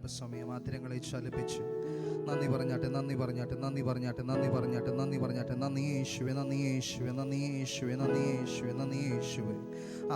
അല്പസമയം ആദരങ്ങളെ ചലിപ്പിച്ച് നന്ദി പറഞ്ഞാട്ടെ, നന്ദി പറഞ്ഞാട്ടെ, നന്ദി പറഞ്ഞാട്ടെ, നന്ദി പറഞ്ഞാട്ടെ, നന്ദി പറഞ്ഞാട്ടെ. നന്ദി യേശുവേ, നന്ദി യേശുവേ, നന്ദി യേശുവേ, നന്ദി യേശുവേ, നന്ദി യേശുവേ.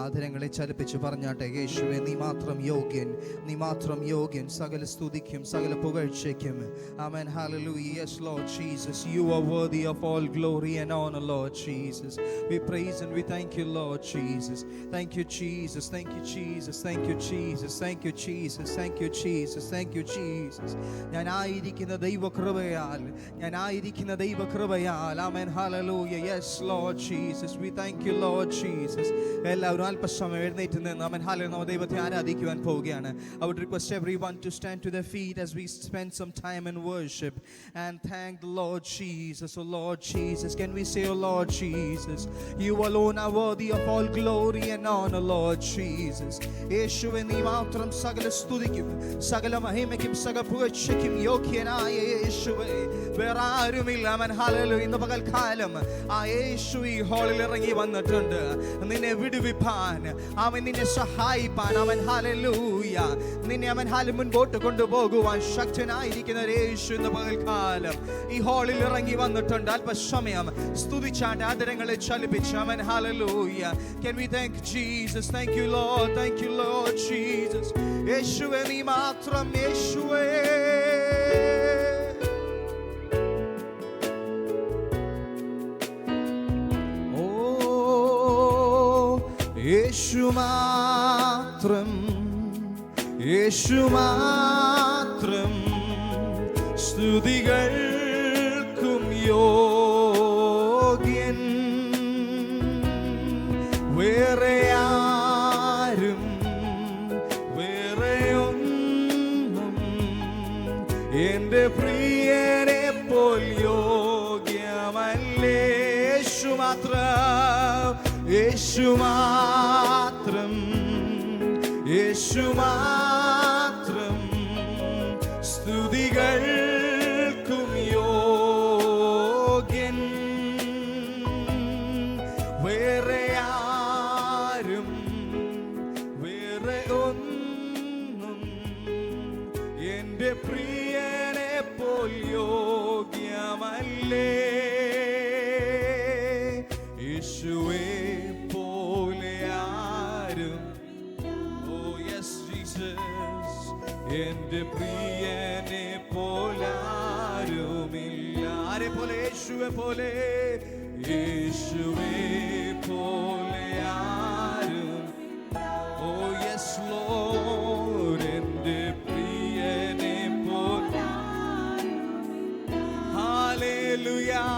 ആദരങ്ങളെ ചലിപ്പിച്ച് പറഞ്ഞാട്ടെ, യേശുവേ നീ മാത്രം യോഗ്യൻ, നീ മാത്രം യോഗ്യൻ സകല സ്തുതിക്കും സകല പുകഴ്ചയ്ക്കും. ആമേൻ. Hallelujah. Yes Lord Jesus, you are worthy of all glory and honor, Lord Jesus. We praise and we thank you, Lord Jesus. Thank you Jesus, thank you Jesus, thank you Jesus, thank you Jesus, thank you Jesus, thank you Jesus. ഞാൻ ആയിരിക്കുന്ന ദൈവകൃപയാൽ, ഞാൻ ആയിരിക്കുന്ന ദൈവകൃപയാൽ. ആമേൻ. Hallelujah. Yes Lord Jesus, we thank you Lord Jesus. എല്ലാവരും അല്പസമയം എഴുന്നേറ്റ് നിന്ന് ആമേൻ ഹല്ലേലൂയ ദൈവത്തെ ആരാധിക്കുവാൻ പോവുകയാണ്. I would request everyone to stand to their feet as we spend some time in worship and thank the Lord Jesus. Oh Lord Jesus, can we say, oh Lord Jesus, you alone are worthy of all glory and honor, Lord Jesus. യേശുവേ നീ മാത്രം സകല സ്തുതിക്കും സകല മഹിമയ്ക്കും സകല പുകഴ്ചയ്ക്കും യോഗ്യനായ യേശുവേ, വേറെ ആരുമില്ല. Amen hallelujah. ഇന്ന് പകൽക്കാലം ആ യേശു ഈ ഹാളിൽ ഇറങ്ങി വന്നിട്ടുണ്ട് നിന്നെ വിടുവിപ്പാൻ, അവൻ നിന്നെ സഹായിപ്പാൻ. അവൻ ഹല്ലേലൂയ നിന്നെ അവൻ മുൻപോട്ട് കൊണ്ടുപോകുവാൻ ശക്തനായിരിക്കുന്ന യേശു ഇന്ന് പകൽക്കാലം ഈ ഹാളിൽ ഇറങ്ങി വന്നിട്ടുണ്ട്. അല്പസമയം സ്തുതിച്ചാണ്ട് ആദരങ്ങളെ ചലിപ്പിച്ച് അവൻ hallelujah. Can we thank Jesus? Thank you Lord, thank you Lord Jesus. യേശുവേ നീ മാത്രം യേശുവേ. യേശു മാത്രം, യേശു മാത്രം സ്തുതികൾക്കും യോഗ്യൻ. വേറെ ആരും വേറെയൊന്നും എൻ്റെ പ്രിയനെ പോൽ യോഗ്യമല്ലേ. യേശു മാത്രം, യേശു മാത്രം, യേശു മാത്രം സ്തുതികൾക്കും യോഗ്യൻ. വേറെ ആരും വേറെ ഒന്നും എൻ്റെ പ്രിയനെ പോൽ യോഗ്യമല്ലേ. യേശുവേ പോലെ ആരും, oh yes Jesus, എൻ്റെ പ്രിയനെ പോലാരുമില്ല. ആരെ പോലെ? യേശുവെ പോലെ, യേശുവെ പോലെ ആരും. Oh yes Lord, എൻ്റെ പ്രിയനെ പോലാരുമില്ല. Hallelujah.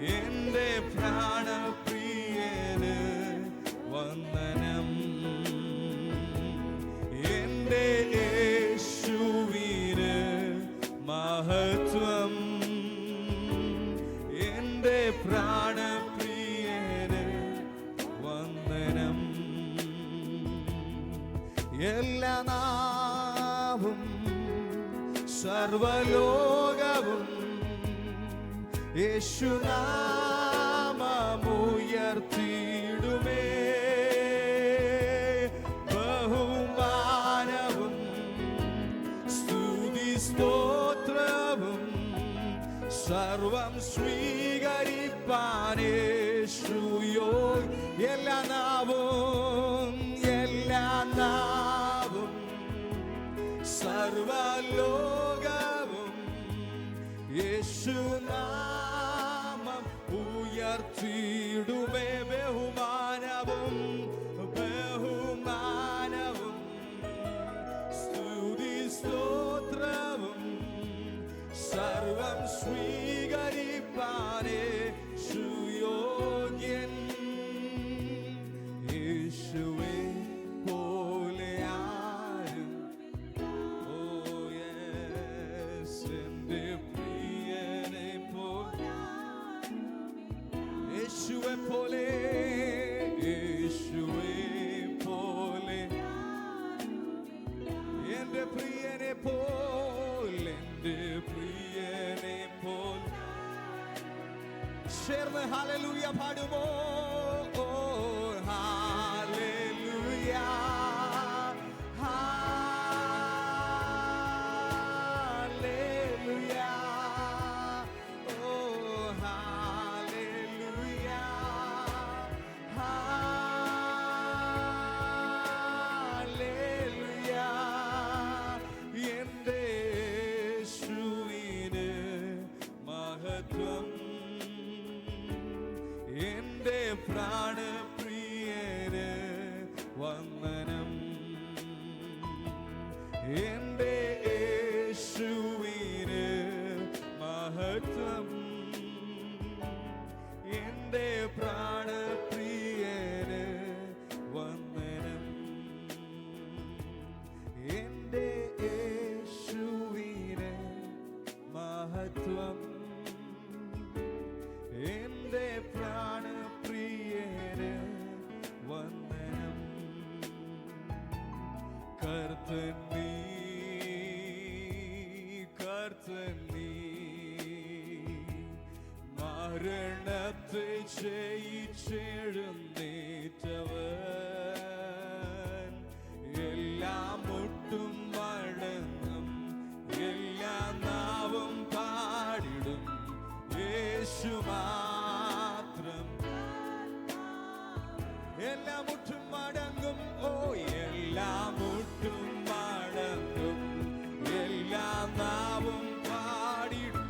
എൻ്റെ പ്രാണപ്രിയന് വന്ദനം. എൻ്റെ യേശുവിന് മഹത്വം. എൻ്റെ പ്രാണപ്രിയന് വന്ദനം. എല്ലാ നാവും സർവലോകവും യേശുനാമമുയർത്തിയിടുമേ. ബഹുമാനവും സ്തുതി സ്തോത്രവും സർവം സ്വീകരിപ്പാൻ യേശു യോഗ്യൻ. എല്ലാ നാവും, എല്ലാ നാവും സർവലോകവും യേശുനാമം ഉയർത്തിയിടുമേ. ബഹുമാനവും ബഹുമാനവും സ്തുതി സ്തോത്രവും സർവം സ്വീകരിപ്പാൻ ചേർന്ന് ഹല്ലേലൂയ പാടുമോ? ഓ ഹല്ലേലൂയ, ഹല്ലേലൂയ, ഓ ഹല്ലേലൂയ, ഹല്ലേലൂയ. എൻ്റെ യേശുവിന് മഹത്വം, എൻ്റെ പ്രാണപ്രിയന് വന്ദനം. എൻ്റെ യേശുവിന് മഹത്വം, എൻ്റെ പ്രാണപ്രിയന് വന്ദനം. എൻ്റെ യേശുവിന് മഹത്വം, എൻ്റെ പ്രാണപ്രിയന് വന്ദനം. കർത്തൻ നീ, കർത്തൻ നീ, മരണത്തെ ജയിച്ചെഴുന്നേറ്റവൻ. എല്ലാം മുട്ടും മടങ്ങും, എല്ലാ നാവും പാടിടും യേശു മാത്രം. എല്ലാം മുട്ടും മടങ്ങും, ഓ എല്ലാം മുട്ടും മടങ്ങും, എല്ലാ നാവും പാടിടും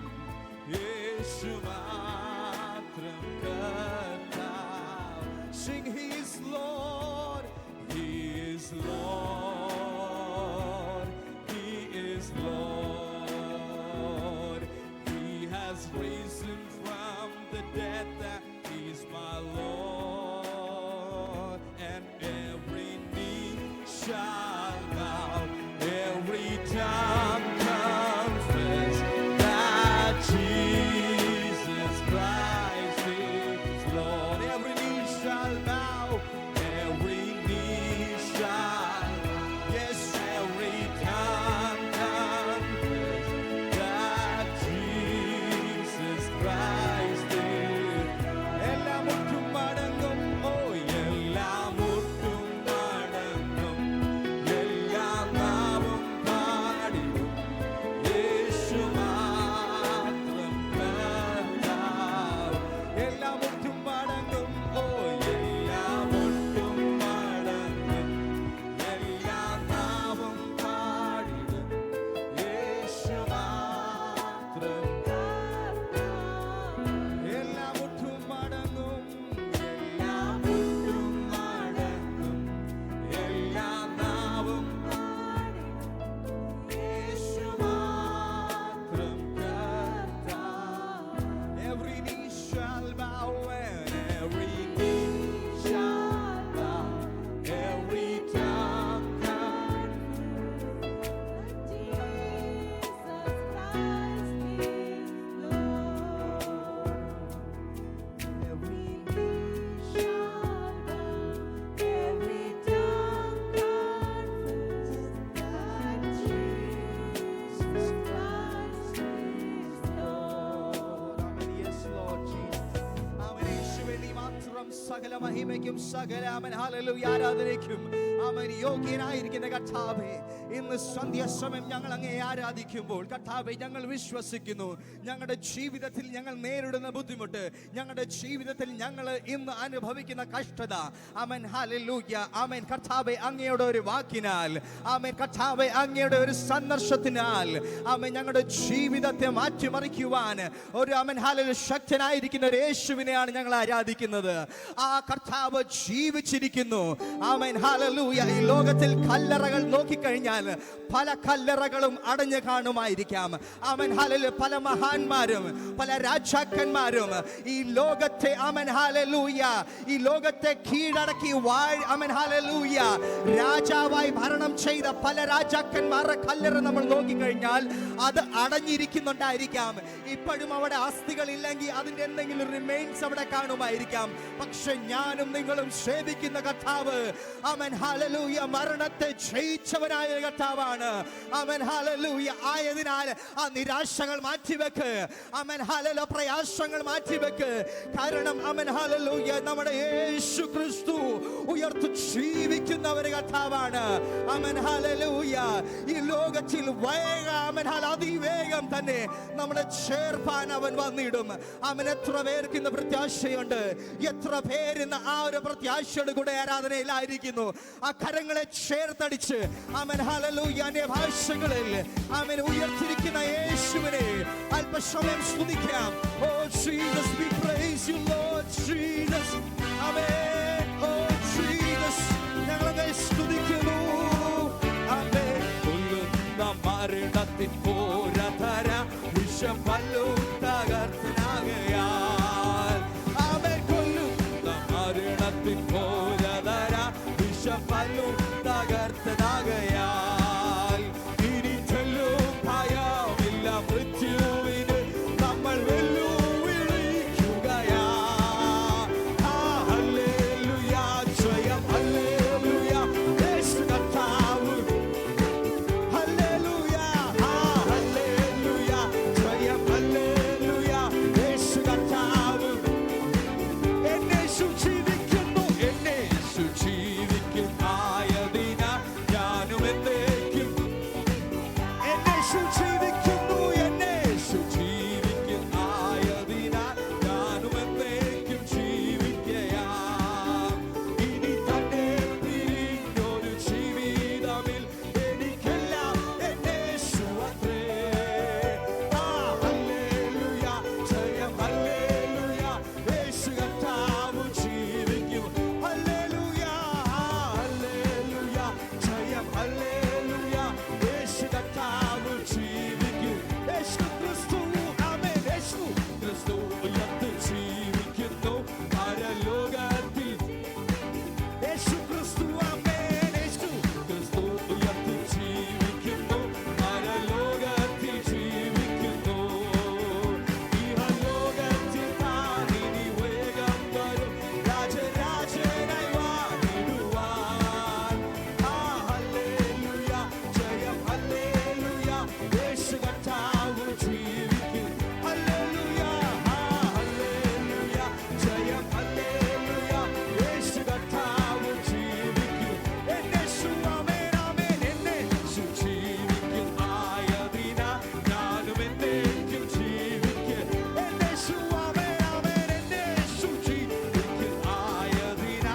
യേശു മാത്രം കർത്താവ്. Sing, He is Lord, He is Lord, He is Lord. He has risen from the dead, that He's my Lord. And every knee shall bow, every tongue confess that Jesus Christ is Lord. Every knee shall bow, every knee shall, yes, every tongue confess that Jesus Christ is. എല്ലാം മുട്ടും മടങ്ങും, ഓ എല്ലാം മുട്ടും മടങ്ങും, എല്ലാ നാവും പാടിടും യേശു മാത്രം കർത്താവ്. എല്ലാം മുട്ടും മടങ്ങും, ഓ എല്ലാം മുട്ടും മടങ്ങും, എല്ലാ നാവും പാടിടും യേശു മാത്രം. എല്ലാം മുട്ടും മടങ്ങും, എല്ലാം മുട്ടും മടങ്ങും, എല്ലാ നാവും യേശു മാത്രം കർത്താവ്. Every knee shall bow and every knee shall bow, every tongue സകല മഹിമയ്ക്കും സകല ആമേൻ ഹല്ലേലൂയ ആരാധനയ്ക്കും ആമേൻ യോഗ്യനായിരിക്കുന്ന കർത്താവേ, ഇന്ന് സന്ധ്യാസമയം ഞങ്ങൾ അങ്ങേ ആരാധിക്കുമ്പോൾ കർത്താവേ, ഞങ്ങൾ വിശ്വസിക്കുന്നു ഞങ്ങളുടെ ജീവിതത്തിൽ ഞങ്ങൾ നേരിടുന്ന ബുദ്ധിമുട്ട്, ഞങ്ങളുടെ ജീവിതത്തിൽ ഞങ്ങൾ ഇന്ന് അനുഭവിക്കുന്ന കഷ്ടത, ആമേൻ ഹല്ലേലൂയ, ആമേൻ കർത്താവേ, അങ്ങയുടെ ഒരു വാക്കിനാൽ, ആമേൻ കർത്താവേ, അങ്ങയുടെ ഒരു സന്ദർശനത്തിനാൽ, ആമേൻ ഞങ്ങളുടെ ജീവിതത്തെ മാറ്റിമറിക്കുവാൻ ഒരു ആമേൻ ഹല്ലേലൂയ ശക്തനായിരിക്കുന്ന ഒരു യേശുവിനെയാണ് ഞങ്ങൾ ആരാധിക്കുന്നത്. ആ കർത്താവ് ജീവിച്ചിരിക്കുന്നു. Amen hallelujah. ഈ ലോകത്തിൽ കല്ലറകൾ നോക്കിക്കഴിഞ്ഞാൽ പല കല്ലറകളും അടഞ്ഞു കാണുമായിരിക്കാം. Amen hallelujah. പല മഹാന്മാരും പല രാജാക്കന്മാരും ഈ ലോകത്തെ ആമേൻ ഹല്ലേലൂയ ഈ ലോകത്തെ കീഴടക്കി ആമേൻ ഹല്ലേലൂയ രാജാവായി ഭരണം ചെയ്ത പല രാജാക്കന്മാരുടെ കല്ലറ നമ്മൾ നോക്കിക്കഴിഞ്ഞാൽ അത് അടഞ്ഞിരിക്കുന്നുണ്ടായിരിക്കാം. ഇപ്പോഴും അവിടെ അസ്ഥികൾ ഇല്ലെങ്കിൽ അതിന്റെ എന്തെങ്കിലും റിമെയിൻസ് അവിടെ കാണുമായിരിക്കാം. പക്ഷെ ഞാനും നിങ്ങളും സേവിക്കുന്ന കർത്താവ് ആമേൻ ഹല്ലേലൂയ മരണത്തെ ജയിച്ചവനായ കർത്താവാണ്. Amen hallelujah. ആയതിനാൽ ആ നിരാശകൾ മാറ്റിവെക്ക്. Amen hallelujah. പ്രയാസങ്ങൾ മാറ്റിവെക്ക്. കാരണം ആമേൻ ഹല്ലേലൂയ നമ്മുടെ യേശു ക്രിസ്തു ഉയർത്തു ജീവിക്കുന്ന ഒരു കർത്താവാണ്. Amen hallelujah. ഈ ലോകത്തിൽ ആമേൻ അതിവേഗം തന്നെ നമ്മളെ ചേർപ്പാൻ അവൻ വന്നിടും. അവൻ എത്ര പേർക്ക് ഇന്ന് പ്രത്യാശയുണ്ട്? എത്ര പേരിന്ന് ആ ഒരു പ്രത്യാശയോട് കൂടെ ആരാധനയിലായിരിക്കുന്നു? ആ കരങ്ങളെ ചേർത്തടിച്ച് ആമേൻ ഹല്ലേലൂയ ഭാഷകളിൽ ആമേൻ ഉയർത്തിരിക്കുന്ന യേശുവിനെ അല്പസമയം സ്തുതിക്കാം. Oh Jesus, we praise you Lord Jesus. ആമേൻ. ഓ ജീസസ്, ഞങ്ങളെ സ്തുതിക്കുന്നു. ആമേൻ. കൊല്ലുന്ന മരണത്തിൻ പോരാതര വിഷം പല്ലും തകർത്തനാകയാൽ. ആമേൻ. കൊല്ലുന്ന മരണത്തിൻ പോരാതര വിഷം പല്ലും തകർത്തനാകയാൽ. ഇനി ചൊല്ലും ഭയമില്ല മൃത്യുവിന് നമ്മൾ വെല്ലുവിളിക്കുകയാ. ഹല്ലേലൂയ ജയം ഹല്ലേലൂയ യേശു കർത്താവ്. ഹല്ലേലൂയ ഹല്ലേലൂയ ജയം ഹല്ലേലൂയ യേശു കർത്താവ്. എന്നെ ജീവിക്കുന്നു, എന്നെ ജീവിക്കും ആയതിന ഞാനും എന്നേക്കും. എന്നെ ജീവിക്കുന്നു, എന്നെ ജീവിക്കും ആയതിന ഞാനും എന്നേക്കും ജീവിക്കയാം. ഇനി തന്നെ പിരിഞ്ഞൊരു ജീവിതമിൽ എനിക്കെല്ലാം എന്നേശുവത്രേ. ഹല്ലേലൂയ ജയം ഹല്ലേലൂയ യേശു കർത്താവ് ജീവിക്കും. ഹല്ലേലൂയ ഹല്ലേലൂയ ജയം ഹല്ലേലൂയ യേശു കർത്താവ് ജീവിക്കും. യേശു ക്രിസ്തു ആമേൻ. യേശു ക്രിസ്തു ഉയർത്ത് ജീവിക്കുന്നു പരലോകത്തിൽ. യേശു ക്രിസ്തു ആമേൻ. യേശു ക്രിസ്തു ഉയർത്ത് ജീവിക്കുന്നു പരലോകത്തിൽ ജീവിക്കുന്നു. ഇഹലോകത്തിൽ താൻ ഇനി വേഗം വരും രാജരാജനായി വാണിടുവാൻ. ഹല്ലേലൂയ ജയം ഹല്ലേലൂയ യേശു കർത്താവ് ജീവിക്കും. ഹല്ലേലൂയ ഹല്ലേലൂയ ജയം ഹല്ലേലൂയ യേശു കർത്താവ് ജീവിക്കും. എന്നേശു ആമേൻ ആമേൻ. എന്നേശു ജീവിക്കും ആയതിന ഞാനും എന്നേക്കും ജീവിക്കും. എന്നേശു ആമേൻ ആമേൻ. എന്നേശു ജീവിക്കും ആയതിന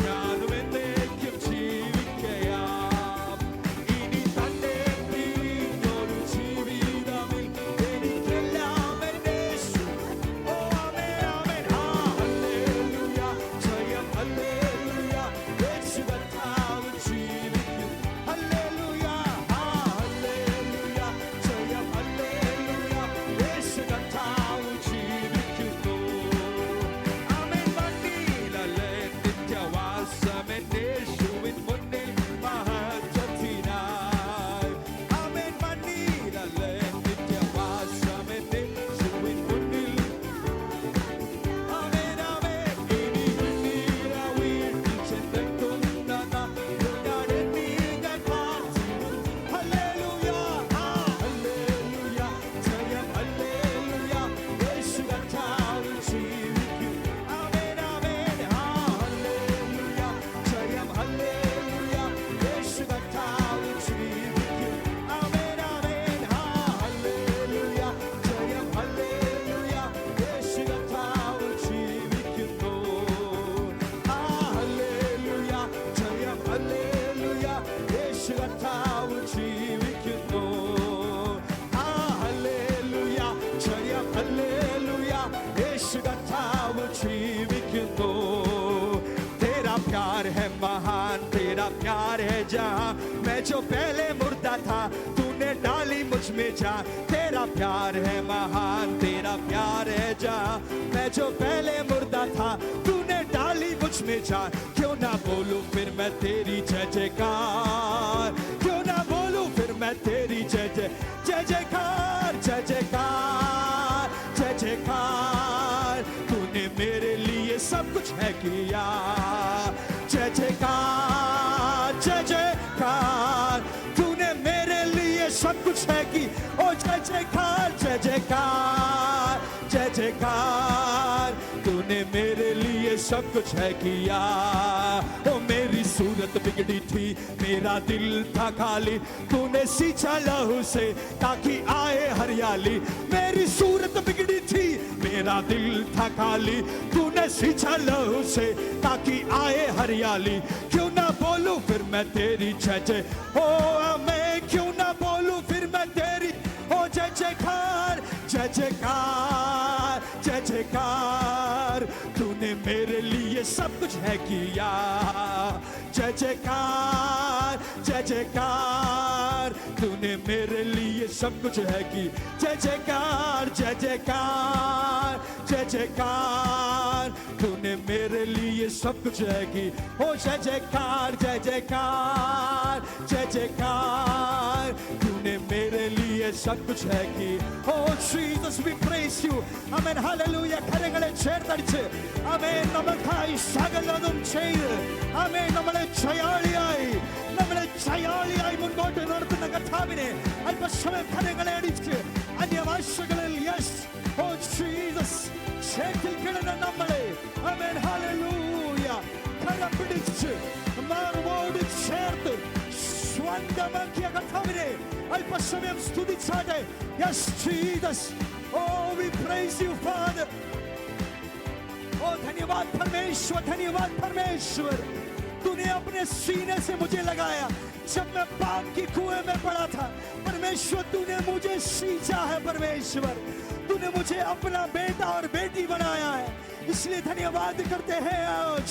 ഞാനും എന്നേക്കും ജീവിക്കയാം. ഇനി തന്നെ പിരിഞ്ഞൊരു ജീവിതമിൽ എനിക്കെല്ലാം എന്നേശു. ഓ ആമേൻ ആമേൻ. ഹല്ലേലൂയ ജയം ഹല്ലേലൂയ യേശു കർത്താവ് ജീവിക്കും. ഹല്ലേലൂയ ഹല്ലേലൂയ ജയം ഹല്ലേലൂയ യേശു കർത്താവ് ജീവിക്കുന്നു. ആമേൻ. മണ്ണിലല്ലേ നിത്യവാസമെന്നേശുവിൻ മുന്നിൽ മഹത്വത്തിനായി. ആമേൻ. മണ്ണിലല്ലേ നിത്യവാസമെന്നേശുവിൻ മുന്നിൽ. ആമേൻ ആമേൻ. ഇനി വെണ്ണീര വീട്ടിൽ ചെന്നെത്തുന്ന ഞാനെണ്ണി ഞാൻ പാർത്തിടും. ഹല്ലേലൂയ ഹല്ലേലൂയ ജയം ഹല്ലേലൂയ യേശു കർത്താവ് ജീവിക്കും. ആമേൻ ആമേൻ. ഹല്ലേലൂയ ജയം ഹല്ലേലൂയ യേശു കർത്താവ് ജീവിക്കും. ആമേൻ ആമേൻ. ഹല്ലേലൂയ ജയം ഹല്ലേലൂയ യേശു കർത്താവ് ജീവിക്കുന്നു. ഹല്ലേലൂയ ജയം ഹല്ലേലൂയ യേശു കർത്താവ് ജീവിക്കുന്നു. ഹല്ലേലൂയ ജയം ഹല്ലേലൂയ യേശു കർത്താവ് ജീവിക്കുന്നു. तेरा प्यार है महान, तेरा प्यार है जहां, मैं जो पहले मुर्दा था तूने डाली मुझ में जान. तेरा प्यार है महान, तेरा प्यार है जहां, मैं जो पहले मुर्दा था तूने डाली मुझ में जान. क्यों ना बोलूं फिर मैं तेरी जय जयकार. क्यों ना बोलूं फिर मैं तेरी जय जय जय जयकार. जय जयकार जय जयकार. तूने मेरे लिए सब कुछ है किया. जयकार जय जयकार जय जयकार। तूने मेरे लिए सब कुछ है किया। ओ मेरी सूरत बिगड़ी थी, मेरा दिल था खाली, तूने सींचा लहू से ताकि आए हरियाली। मेरी सूरत बिगड़ी थी, मेरा दिल था खाली, तूने सींचा लहू से ताकि आए हरियाली। क्यों ना बोलूं फिर मैं तेरी जय जय, ओ मैं क्यों ना बोलूं फिर मैं तेरी, ओ जय जयकार जय जयकार जय जयकार। तूने मेरे लिए सब कुछ है किया। जय जयकार जय जयकार। तूने मेरे लिए सब कुछ है की। जय जयकार जय जयकार जय जयकार। तूने मेरे लिए सब कुछ है की। ओ जय जयकार जय जयकार जय जयकार। तूने मेरे लिए सब कुछ है की। Oh Jesus, we praise you. Amen. Hallelujah. കരങ്ങളെ ചേർത്തടിച്ച് ആമേൻ നമുക്കായി സകലതും ചെയ്ത് ആമേൻ നമ്മളെ ജയാളിയായി മുൻപോട്ട് നടത്തുന്ന കർത്താവിനെ അല്പസമയം കരങ്ങളെ അടിച്ച് അന്യഭാഷകളിൽ യെസ് ഓ ജീസസ് ചേർത്തിൽ കിടന്ന നമ്മളെ ആമേൻ ഹല്ലേലൂയ കരം പിടിച്ച് മാറോട് ചേർത്ത് സ്വന്തമാക്കിയ കർത്താവിനെ അല്പസമയം സ്തുതിച്ചാട്ടെ. Yes Jesus. Oh we praise you Father. Oh धन्यवाद परमेश्वर, धन्यवाद परमेश्वर। तूने अपने सीने से मुझे लगाया जब मैं पाप की कुएं में पड़ा था। परमेश्वर तूने मुझे सींचा है। परमेश्वर तूने मुझे अपना बेटा और बेटी बनाया है, इसलिए धन्यवाद करते हैं आज।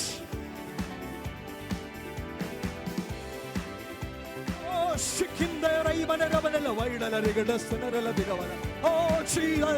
Oh Jesus,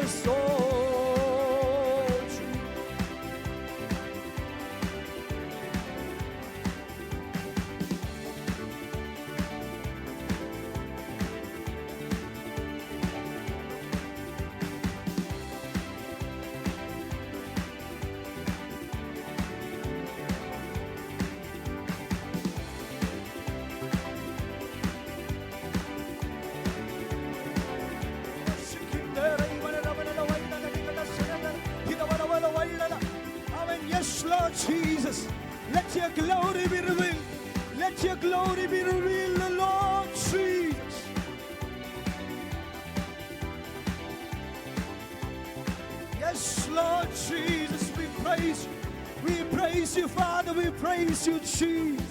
yes Lord Jesus, let your glory be revealed. Let your glory be revealed, Lord Jesus. Yes Lord Jesus, we praise you. We praise you Father, we praise you Jesus.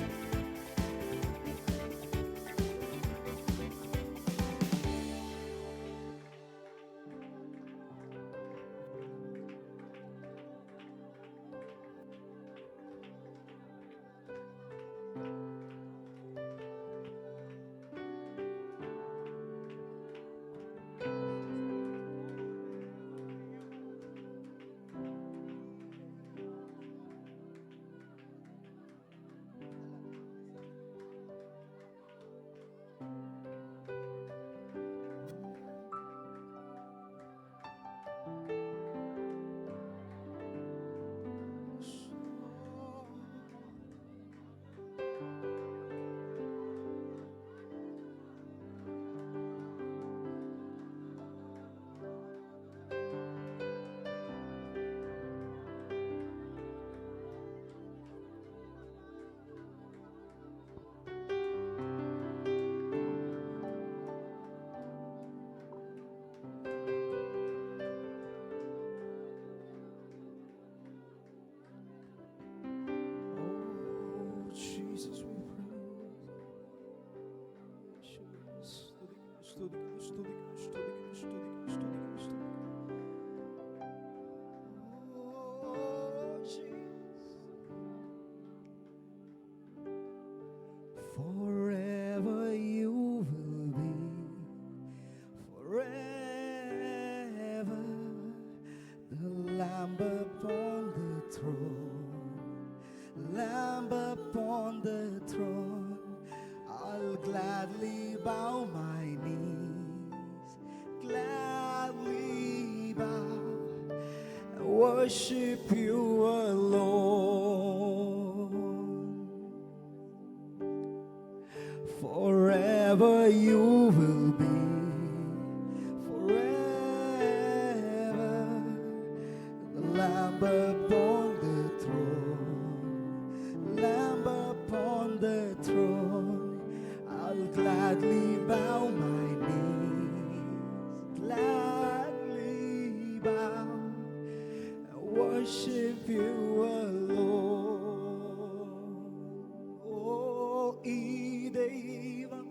Forever you will be, forever the Lamb upon the throne, Lamb upon the throne. I'll gladly bow my knees, gladly bow and worship you alone. Forever you will be, forever gladly bow my knees, gladly bow and worship you alone. Oh, ഈ ദൈവം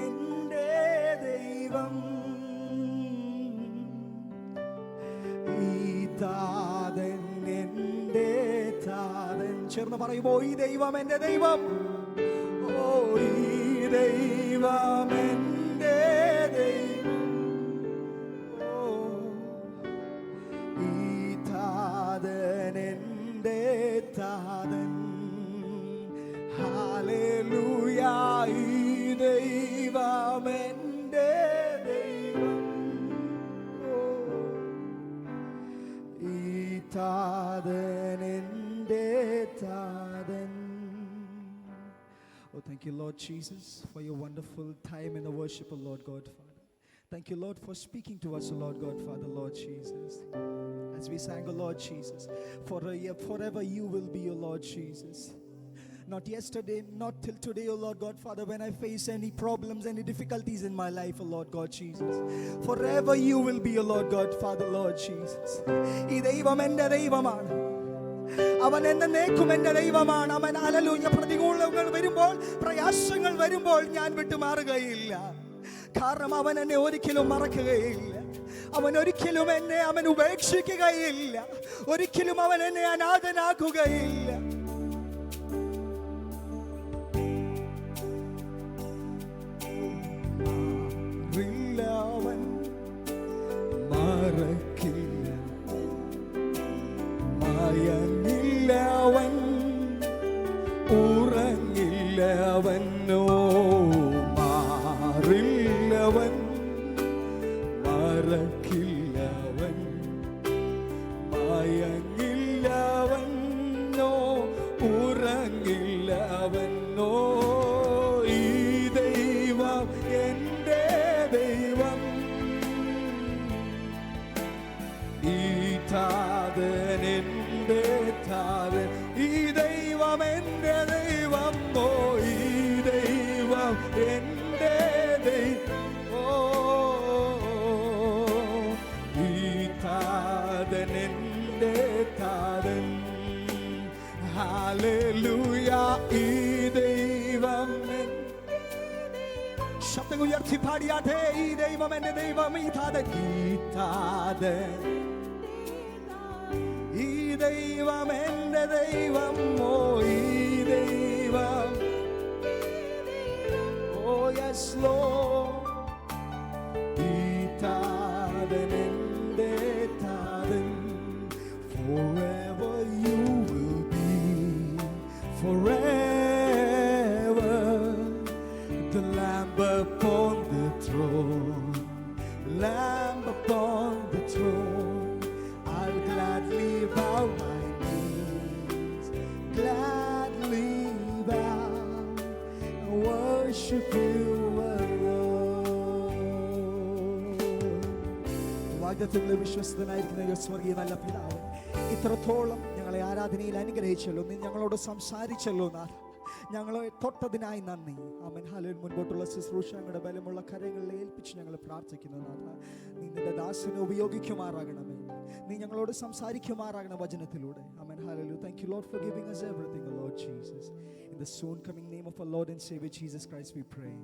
എൻ്റെ ദൈവം, ഈ താതൻ എൻ്റെ താതൻ. ചേർന്ന് പറയുമോ, ഈ ദൈവം എൻ്റെ ദൈവം. ഓ, ഈ ദൈവം എൻ്റെ ദൈവം. ഓ, ഈ താതൻ എൻ്റെ താതൻ. ഹല്ലേലൂയ. ഈ ദൈവം എൻ്റെ ദൈവം. ഓ, ഈ താതൻ എൻ്റെ താതൻ. Oh, thank you, Lord Jesus, for your wonderful time in the worship, of Lord God, Father. Thank you, Lord, for speaking to us, Lord God, Father, Lord Jesus. As we sang, oh Lord Jesus, forever you will be, oh Lord Jesus. Not yesterday, not till today, oh Lord God, Father, when I face any problems, any difficulties in my life, oh Lord God, Jesus. Forever you will be, oh Lord God, Father, Lord Jesus. ഈ ദൈവം എൻ്റെ ദൈവമാണ്. അവൻ എന്നേക്കും എൻ്റെ ദൈവമാണ്. അവൻ hallelujah. പ്രതികൂലങ്ങൾ വരുമ്പോൾ, പ്രയാസങ്ങൾ വരുമ്പോൾ ഞാൻ വിട്ടുമാറുകയില്ല. കാരണം അവൻ എന്നെ ഒരിക്കലും മറക്കുകയില്ല. അവൻ ഒരിക്കലും എന്നെ അവൻ ഉപേക്ഷിക്കുകയില്ല. ഒരിക്കലും അവൻ എന്നെ അനാഥനാക്കുകയില്ല. അവൻ മറക്കില്ല, മയങ്ങില്ലവൻ, ഉറങ്ങില്ലവനോ, മാറില്ലവൻ, മറക്കില്ലവൻ, മയങ്ങില്ലവനോ, ഉറങ്ങില്ലവനോ. ഈ ദൈവം എൻ്റെ ദൈവം, ഈ താതൻ എൻ്റെ താതൻ. ഈ ദൈവം എൻ്റെ ദൈവം. ഓ, ഈ ദൈവം എൻ്റെ ദൈവം. ഓ, ഈ താതൻ എൻ്റെ താതൻ. ഹല്ലേലൂയ. ഈ ദൈവം ശബ്ദം ഉയർത്തി പാടിയാട്ടെ. ഈ ദൈവം എൻ്റെ ദൈവം, ഈ താതൻ, ഈ താതൻ. ഈ ദൈവം എൻ്റെ ദൈവം. ഓ, ഈ ദൈവം. ഓ, യെസ് ലോർഡ്. ഈ താതൻ എൻ്റെ താതൻ. Forever you will be, forever the Lamb upon the throne, Lamb upon the throne. I'll gladly bow my knees, gladly bow and worship you alone. വാഗ്ദത്തങ്ങളിൽ വിശ്വസ്തനായിരിക്കുന്ന സ്വർഗീയ നല്ല പിതാവേ, ഇത്രത്തോളം ഞങ്ങളെ ആരാധനയിൽ അനുഗ്രഹിച്ചല്ലോ, നീ ഞങ്ങളോട് സംസാരിച്ചല്ലോ നാഥ. ഞങ്ങളെ തൊട്ടതിനായി നന്ദി. ആമേൻ. ഹല്ലേലൂയ. മുൻപോട്ടുള്ള ശുശ്രൂഷ ഞങ്ങളുടെ ബലമുള്ള കരങ്ങളിൽ ഏൽപ്പിച്ച് ഞങ്ങൾ പ്രാർത്ഥിക്കുന്നു നാഥ. നീ നിന്റെ ദാസനെ ഉപയോഗിക്കുമാറാകണമേ. നീ ഞങ്ങളോട് സംസാരിക്കുമാറാകണം വചനത്തിലൂടെ. ആമേൻ. Hallelujah. Thank you, Lord, for giving us everything, Lord Jesus. In the soon coming name of our Lord and Savior Jesus Christ we pray.